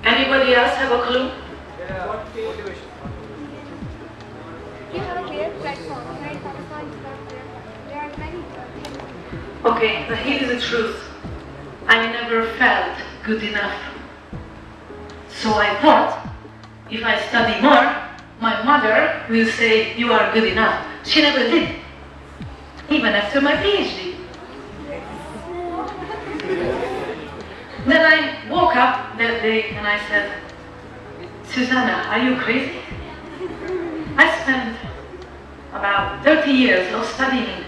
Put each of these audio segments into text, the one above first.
Anybody else have a clue? Motivation. You have a clear platform, right? There are many. Okay, but here's the truth. I never felt good enough. So I thought, if I study more, my mother will say, you are good enough. She never did, even after my PhD. Then I woke up that day and I said, Zsuzsanna, are you crazy? I spent about 30 years of studying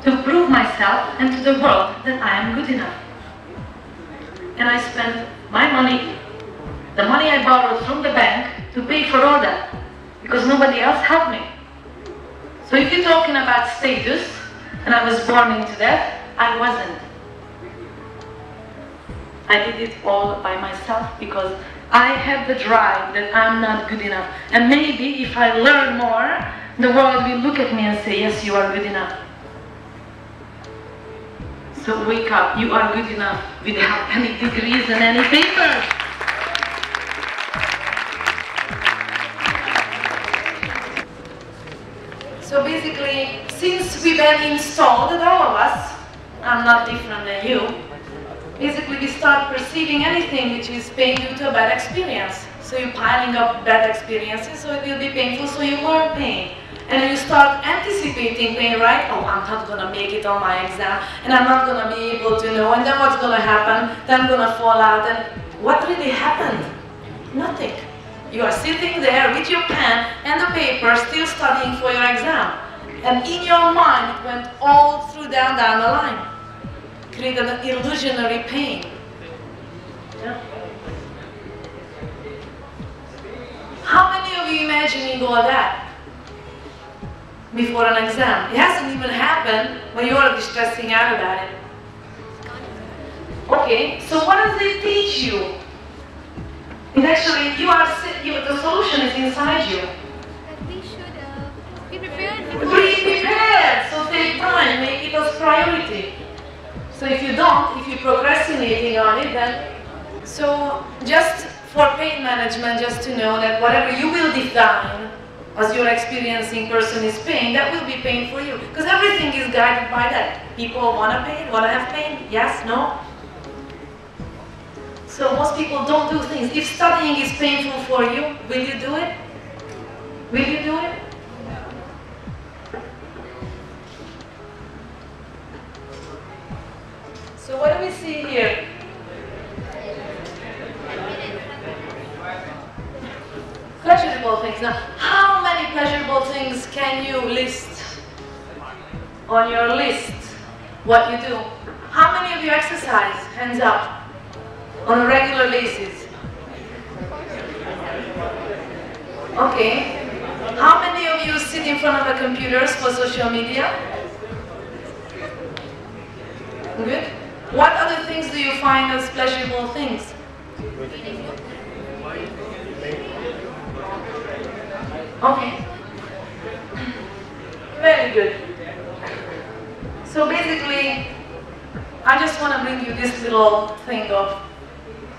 to prove myself and to the world that I am good enough. And I spent my money, the money I borrowed from the bank, to pay for all that, because nobody else helped me. So if you're talking about status, and I was born into that, I wasn't. I did it all by myself because I had the drive that I'm not good enough. And maybe if I learn more, the world will look at me and say, yes, you are good enough. So wake up, you are good enough without any degrees and any papers. So basically, since we've been installed, and all of us, I'm not different than you, basically we start perceiving anything which is pain due to a bad experience. So you're piling up bad experiences, so it will be painful, so you learn pain. And then you start anticipating pain, right? Oh, I'm not going to make it on my exam, and I'm not going to be able to know, and then what's going to happen? Then I'm going to fall out, and what really happened? Nothing. You are sitting there with your pen and the paper, still studying for your exam. And in your mind, it went all through down the line. Created an illusionary pain. Yeah. How many of you imagining all that before an exam? It hasn't even happened, but you're already stressing out about it. Okay, so what does it teach you? It actually, the solution is inside you. That we should be prepared. Be prepared, so take time, make it as priority. So if you don't, if you're procrastinating on it, then... So just for pain management, just to know that whatever you will define as your experiencing person is pain, that will be pain for you. Because everything is guided by that. People want to pain, want to have pain, yes, no? So most people don't do things. If studying is painful for you, will you do it? Will you do it? So what do we see here? Pleasurable things. Now, how many pleasurable things can you list on your list? What you do? How many of you exercise? Hands up. On a regular basis. Okay. How many of you sit in front of the computers for social media? Good. What other things do you find as pleasurable things? Okay. Very good. So basically, I just want to bring you this little thing of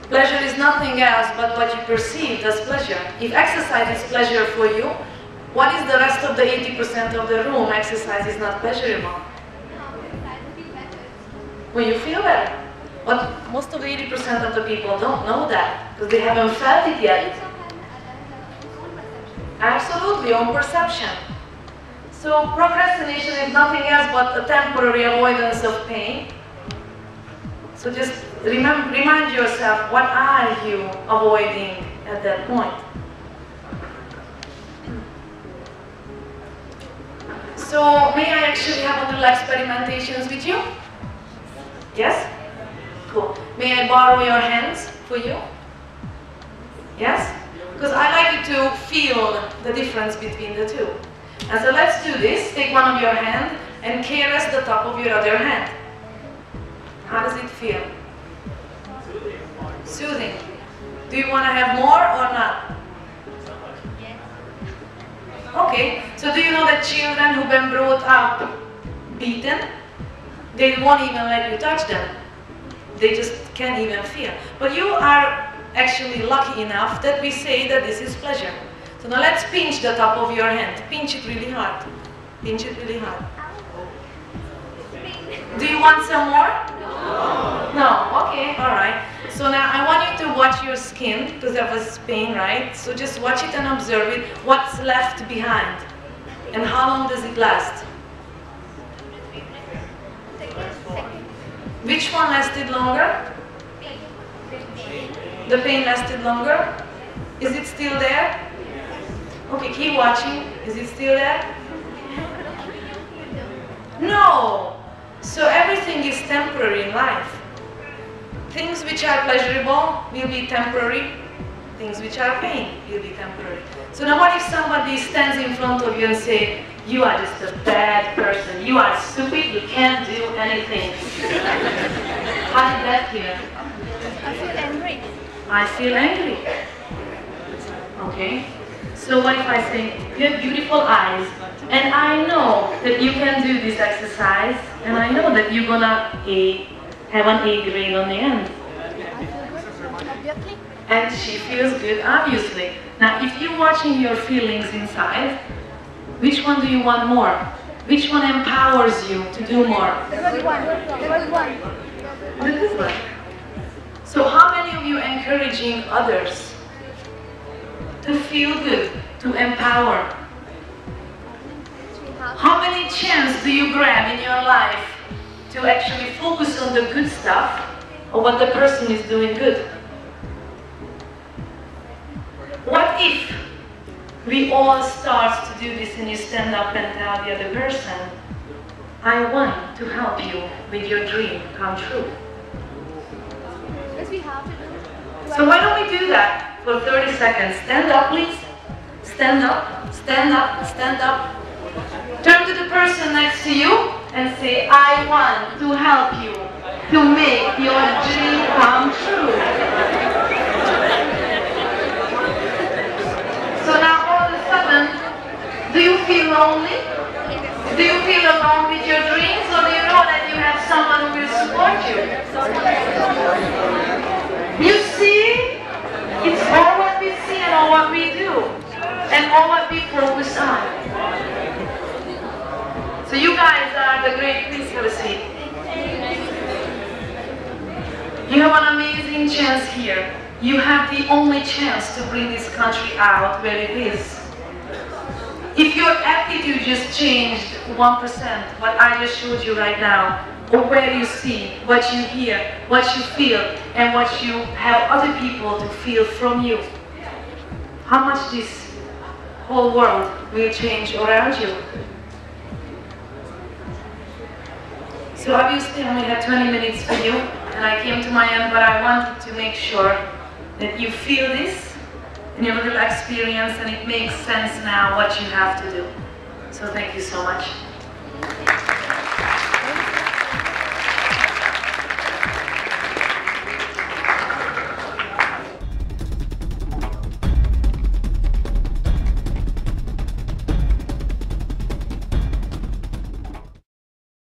pleasure is nothing else but what you perceive as pleasure. If exercise is pleasure for you, what is the rest of the 80% of the room? Exercise is not pleasurable. Well, you feel better. But most of the 80% of the people don't know that because they haven't felt it yet. Absolutely, own perception. So procrastination is nothing else but a temporary avoidance of pain. So just remind yourself, what are you avoiding at that point? So may I actually have a little experimentations with you? Yes? Cool. May I borrow your hands for you? Yes? Because I like you to feel the difference between the two. And so let's do this. Take one of your hand and caress the top of your other hand. How does it feel? Soothing. Do you want to have more or not? Okay. So do you know that children who've been brought up beaten, they won't even let you touch them. they just can't even feel. But you are actually lucky enough that we say that this is pleasure. So now let's pinch the top of your hand. Pinch it really hard. Pinch it really hard. Do you want some more? No. No, okay, all right. So now I want you to watch your skin, because there was pain, right? So just watch it and observe it. What's left behind? And how long does it last? Which one lasted longer? The pain lasted longer? Is it still there? Okay, keep watching. Is it still there? No! So everything is temporary in life. Things which are pleasurable will be temporary. Things which are pain will be temporary. So now what if somebody stands in front of you and say, you are just a bad person, you are stupid, you can't do anything. How did that feel? I feel angry. I feel angry. Okay. So what if I say, you have beautiful eyes, and I know that you can do this exercise, and I know that you're gonna have an A grade on the end. I feel good, obviously. And she feels good, obviously. Now, if you're watching your feelings inside, which one do you want more? Which one empowers you to do more? The good one. The good one. The good one. So how many of you are encouraging others to feel good, to empower? How many chances do you grab in your life to actually focus on the good stuff or what the person is doing good? What if we all start to do this and you stand up and tell the other person, I want to help you with your dream come true. Yes, we have to do. So why don't we do that for 30 seconds? Stand up, please. Stand up, stand up, stand up. Turn to the person next to you and say, I want to help you to make your dream come true. So now all of a sudden, do you feel lonely? Do you feel alone with your dreams, or do you know that you have someone who will support you? You see? It's all what we see and all what we do, and all what we focus on. So you guys are the great, please have a seat. You have an amazing chance here. You have the only chance to bring this country out where it is. If your attitude just changed 1%, what I just showed you right now, or where you see, what you hear, what you feel, and what you have other people to feel from you, how much this whole world will change around you. So obviously I only had 20 minutes for you, and I came to my end, but I wanted to make sure that you feel this in your little experience, and it makes sense now what you have to do. So thank you so much.